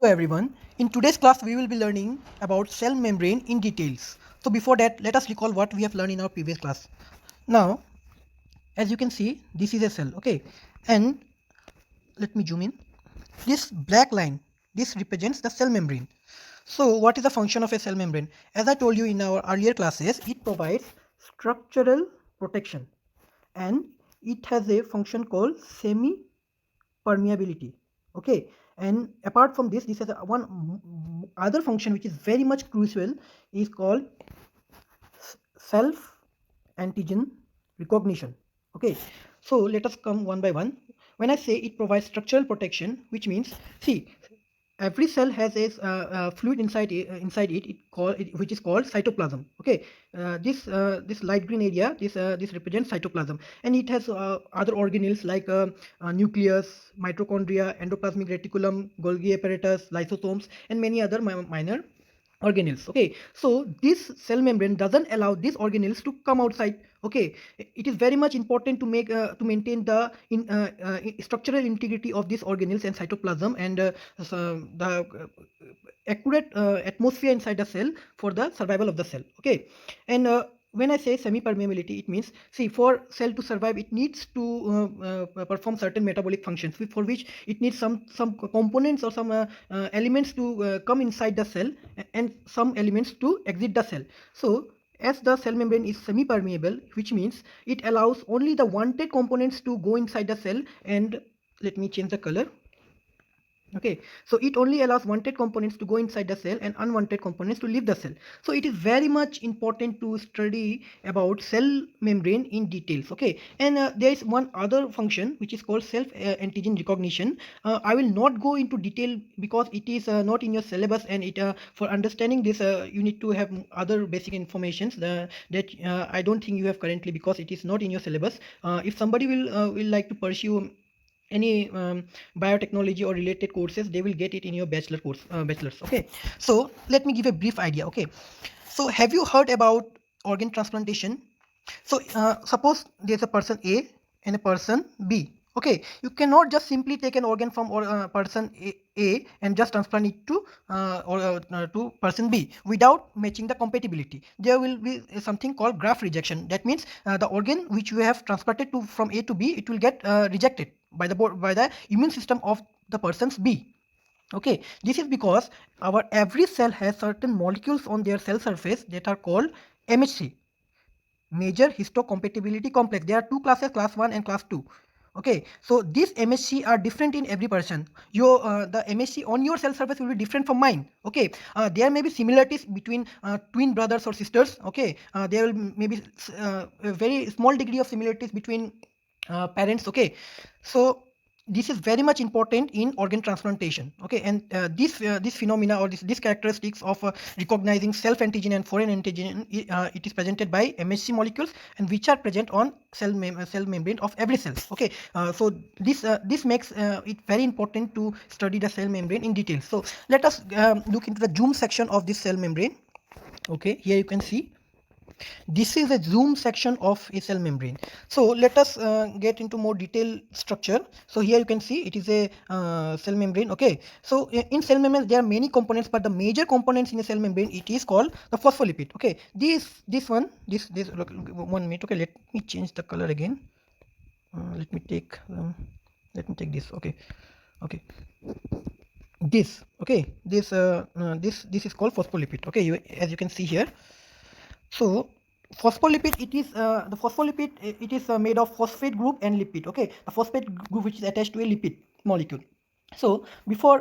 Hello everyone. In today's class, we will be learning about cell membrane in details. So before that, let us recall what we have learned in our previous class. Now, as you can see, this is a cell, okay? And let me zoom in. This black line, this represents the cell membrane. So what is the function of a cell membrane? As I told you in our earlier classes, it provides structural protection and it has a function called semi permeability, okay. And apart from this, this has other function which is very much crucial, is called self antigen recognition, okay. So let us come one by one. When I say it provides structural protection, which means, see, every cell has a fluid inside it, which is called cytoplasm, okay. This light green area, this represents cytoplasm, and it has other organelles like nucleus, mitochondria, endoplasmic reticulum, Golgi apparatus, lysosomes, and many other minor organelles, okay. So this cell membrane doesn't allow these organelles to come outside, okay. It is very much important to make to maintain the structural integrity of these organelles and cytoplasm, and the accurate atmosphere inside the cell for the survival of the cell, okay. And when I say semi permeability, it means, see, for cell to survive, it needs to perform certain metabolic functions, for which it needs some components or some elements to come inside the cell, and some elements to exit the cell. So as the cell membrane is semi permeable, which means it allows only the wanted components to go inside the cell. And let me change the color, okay. So it only allows wanted components to go inside the cell and unwanted components to leave the cell. So it is very much important to study about cell membrane in details, okay. And there is one other function which is called self antigen recognition. I will not go into detail because it is not in your syllabus, and it for understanding this you need to have other basic informations that I don't think you have currently, because it is not in your syllabus. If somebody will like to pursue any biotechnology or related courses, they will get it in your bachelor's, okay. So let me give a brief idea, okay. So have you heard about organ transplantation? So suppose there's a person A and a person B, okay. You cannot just simply take an organ from person A and just transplant it to person B without matching the compatibility. There will be something called graft rejection. That means the organ which you have transplanted to from A to B, it will get rejected by the immune system of the person's B, okay. This is because our every cell has certain molecules on their cell surface that are called MHC, major histocompatibility complex. There are two classes, class 1 and class 2, okay. So these MHC are different in every person. Your the MHC on your cell surface will be different from mine, okay. There may be similarities between twin brothers or sisters, okay. There will maybe a very small degree of similarities between parents, okay. So this is very much important in organ transplantation, okay. And this phenomena, or this characteristics of recognizing self antigen and foreign antigen, it is presented by MHC molecules, and which are present on cell membrane of every cell, okay. So this makes it very important to study the cell membrane in detail. So let us look into the zoom section of this cell membrane, okay. Here you can see this is a zoom section of a cell membrane. So let us get into more detailed structure. So here you can see it is a cell membrane, okay. So in cell membrane there are many components, but the major components in a cell membrane, it is called the phospholipid, okay. This look, 1 minute, okay. Let me change the color again. Let me take this, okay. Okay, this, okay, this is called phospholipid, okay. As you can see here. So phospholipid, it is the phospholipid, it is made of phosphate group and lipid, okay. The phosphate group which is attached to a lipid molecule. So before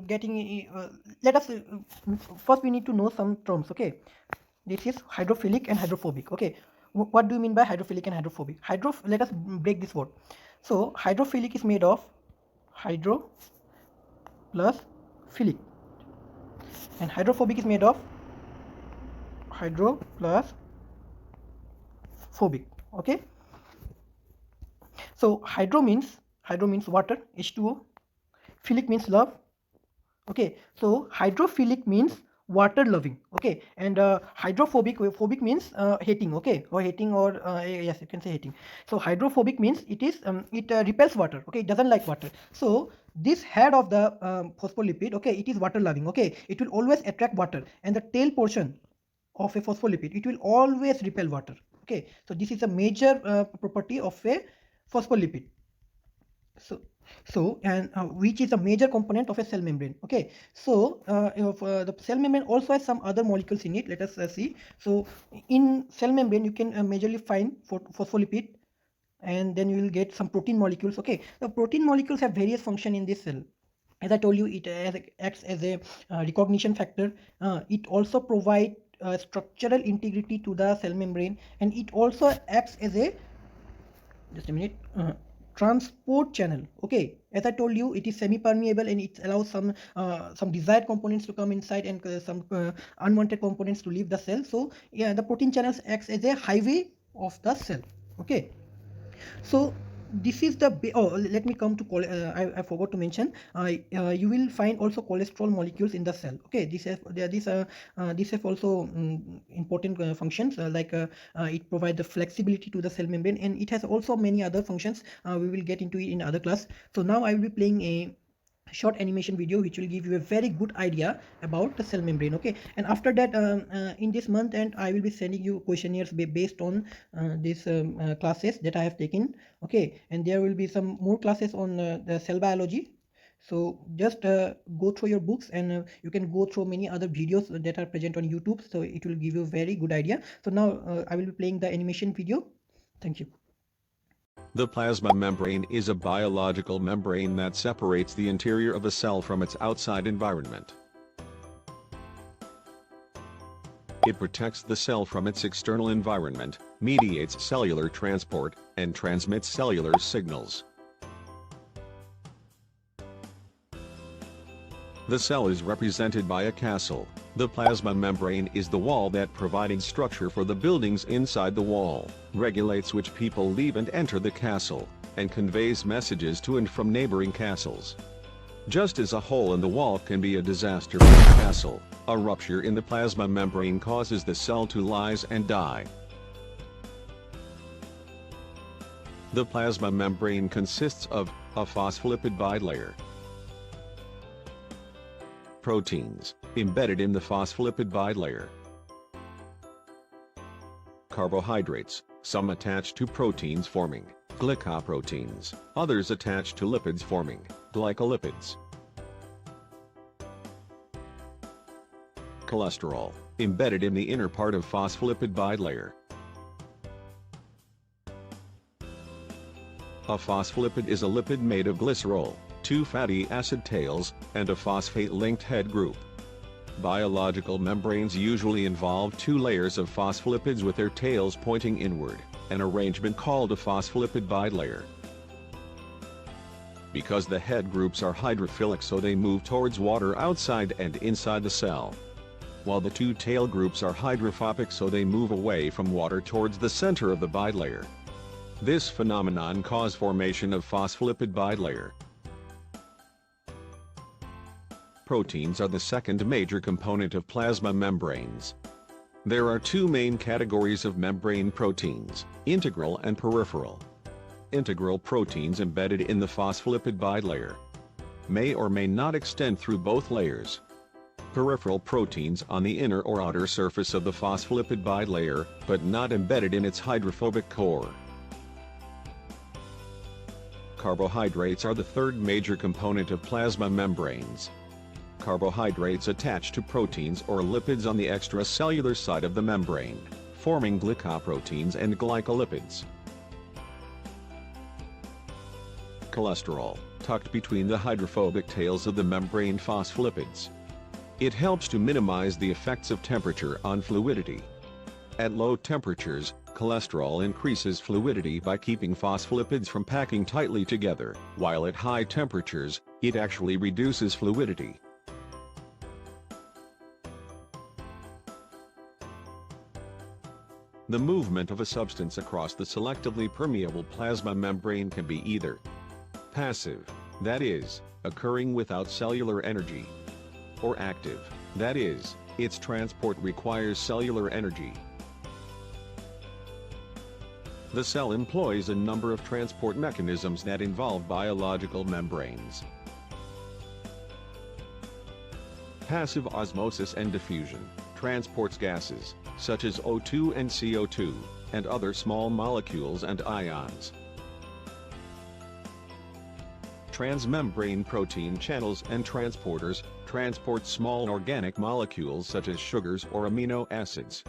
getting let us first we need to know some terms, okay. This is hydrophilic and hydrophobic, okay. What do you mean by hydrophilic and hydrophobic? Let us break this word. So hydrophilic is made of hydro plus philic, and hydrophobic is made of hydro plus phobic, okay. So hydro means water, H2O. Philic means love, okay. So hydrophilic means water loving, okay, and hydrophobic means hating, okay, or hating, or yes, you can say hating. So hydrophobic means it repels water, okay, it doesn't like water. So this head of the phospholipid, okay, it is water loving, okay, it will always attract water, and the tail portion of a phospholipid, it will always repel water, okay. So this is a major property of a phospholipid. So which is a major component of a cell membrane, okay. So the cell membrane also has some other molecules in it. Let us see. So in cell membrane you can majorly find phospholipid, and then you will get some protein molecules, okay. The protein molecules have various function in this cell. As I told you, it acts as a recognition factor. It also provide structural integrity to the cell membrane, and it also acts as a, just a minute, transport channel, okay. As I told you, it is semi permeable, and it allows some desired components to come inside, and some unwanted components to leave the cell. So yeah, the protein channels acts as a highway of the cell, okay. So this is the let me come to I forgot to mention, you will find also cholesterol molecules in the cell, okay. These have also important functions, it provides the flexibility to the cell membrane, and it has also many other functions. We will get into it in other class. So now I will be playing a short animation video which will give you a very good idea about the cell membrane, okay. And after that, in this month, and I will be sending you questionnaires based on these classes that I have taken, okay. And there will be some more classes on the cell biology. So just go through your books, and you can go through many other videos that are present on YouTube, so it will give you a very good idea. So now I will be playing the animation video. Thank you. The plasma membrane is a biological membrane that separates the interior of a cell from its outside environment. It protects the cell from its external environment, mediates cellular transport, and transmits cellular signals. The cell is represented by a castle. The plasma membrane is the wall that provides structure for the buildings inside the wall, regulates which people leave and enter the castle, and conveys messages to and from neighboring castles. Just as a hole in the wall can be a disaster for a castle, a rupture in the plasma membrane causes the cell to lyse and die. The plasma membrane consists of a phospholipid bilayer, proteins embedded in the phospholipid bilayer, carbohydrates, some attached to proteins forming glycoproteins, others attached to lipids forming glycolipids, cholesterol embedded in the inner part of phospholipid bilayer. A phospholipid is a lipid made of glycerol, two fatty acid tails, and a phosphate-linked head group. Biological membranes usually involve two layers of phospholipids with their tails pointing inward, an arrangement called a phospholipid bilayer. Because the head groups are hydrophilic, so they move towards water outside and inside the cell, while the two tail groups are hydrophobic, so they move away from water towards the center of the bilayer. This phenomenon causes formation of phospholipid bilayer. Proteins are the second major component of plasma membranes. There are two main categories of membrane proteins, integral and peripheral. Integral proteins embedded in the phospholipid bilayer may or may not extend through both layers. Peripheral proteins on the inner or outer surface of the phospholipid bilayer, but not embedded in its hydrophobic core. Carbohydrates are the third major component of plasma membranes. Carbohydrates attach to proteins or lipids on the extracellular side of the membrane, forming glycoproteins and glycolipids. Cholesterol, tucked between the hydrophobic tails of the membrane phospholipids. It helps to minimize the effects of temperature on fluidity. At low temperatures, cholesterol increases fluidity by keeping phospholipids from packing tightly together, while at high temperatures, it actually reduces fluidity. The movement of a substance across the selectively permeable plasma membrane can be either passive, that is, occurring without cellular energy, or active, that is, Its transport requires cellular energy. The cell employs a number of transport mechanisms that involve biological membranes. Passive osmosis and diffusion transports gases, such as O2 and CO2, and other small molecules and ions. Transmembrane protein channels and transporters transport small organic molecules such as sugars or amino acids.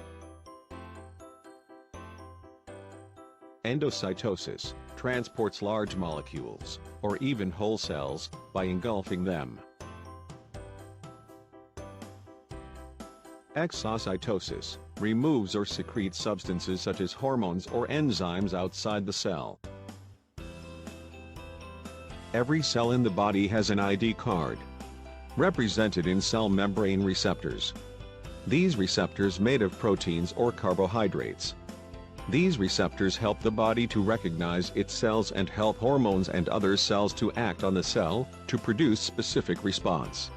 Endocytosis transports large molecules, or even whole cells, by engulfing them. Exocytosis removes or secretes substances such as hormones or enzymes outside the cell. Every cell in the body has an ID card, represented in cell membrane receptors. These receptors made of proteins or carbohydrates. These receptors help the body to recognize its cells and help hormones and other cells to act on the cell, to produce specific response.